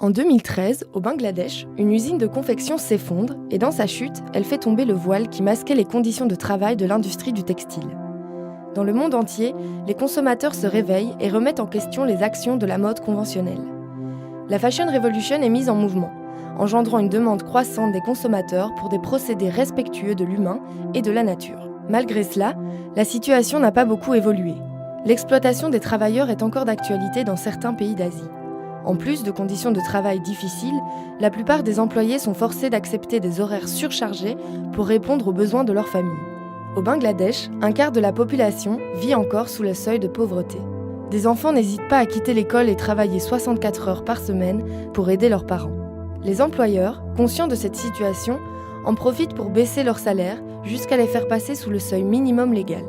En 2013, au Bangladesh, une usine de confection s'effondre et dans sa chute, elle fait tomber le voile qui masquait les conditions de travail de l'industrie du textile. Dans le monde entier, les consommateurs se réveillent et remettent en question les actions de la mode conventionnelle. La Fashion Revolution est mise en mouvement, engendrant une demande croissante des consommateurs pour des procédés respectueux de l'humain et de la nature. Malgré cela, la situation n'a pas beaucoup évolué. L'exploitation des travailleurs est encore d'actualité dans certains pays d'Asie. En plus de conditions de travail difficiles, la plupart des employés sont forcés d'accepter des horaires surchargés pour répondre aux besoins de leur famille. Au Bangladesh, un quart de la population vit encore sous le seuil de pauvreté. Des enfants n'hésitent pas à quitter l'école et travailler 64 heures par semaine pour aider leurs parents. Les employeurs, conscients de cette situation, en profitent pour baisser leur salaire jusqu'à les faire passer sous le seuil minimum légal.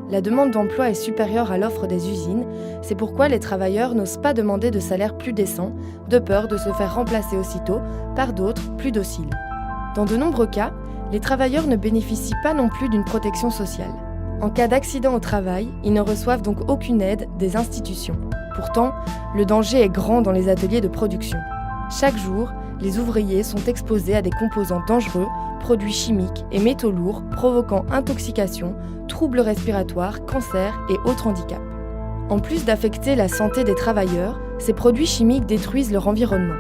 La demande d'emploi est supérieure à l'offre des usines, c'est pourquoi les travailleurs n'osent pas demander de salaire plus décent, de peur de se faire remplacer aussitôt par d'autres plus dociles. Dans de nombreux cas, les travailleurs ne bénéficient pas non plus d'une protection sociale. En cas d'accident au travail, ils ne reçoivent donc aucune aide des institutions. Pourtant, le danger est grand dans les ateliers de production. Chaque jour, les ouvriers sont exposés à des composants dangereux, produits chimiques et métaux lourds provoquant intoxication, troubles respiratoires, cancers et autres handicaps. En plus d'affecter la santé des travailleurs, ces produits chimiques détruisent leur environnement.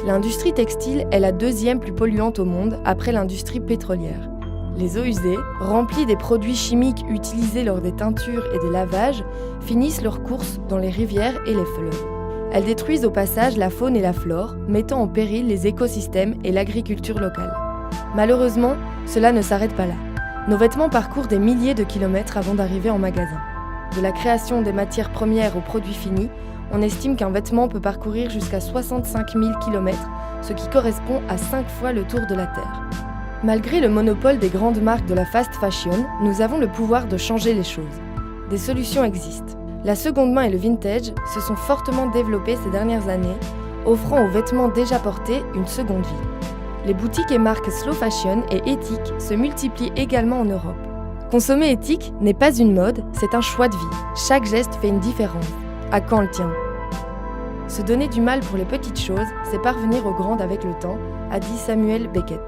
L'industrie textile est la deuxième plus polluante au monde après l'industrie pétrolière. Les eaux usées, remplies des produits chimiques utilisés lors des teintures et des lavages, finissent leur course dans les rivières et les fleuves. Elles détruisent au passage la faune et la flore, mettant en péril les écosystèmes et l'agriculture locale. Malheureusement, cela ne s'arrête pas là. Nos vêtements parcourent des milliers de kilomètres avant d'arriver en magasin. De la création des matières premières aux produits finis, on estime qu'un vêtement peut parcourir jusqu'à 65 000 km, ce qui correspond à 5 fois le tour de la Terre. Malgré le monopole des grandes marques de la fast fashion, nous avons le pouvoir de changer les choses. Des solutions existent. La seconde main et le vintage se sont fortement développés ces dernières années, offrant aux vêtements déjà portés une seconde vie. Les boutiques et marques slow fashion et éthiques se multiplient également en Europe. Consommer éthique n'est pas une mode, c'est un choix de vie. Chaque geste fait une différence. À quand le tien ? Se donner du mal pour les petites choses, c'est parvenir aux grandes avec le temps, a dit Samuel Beckett.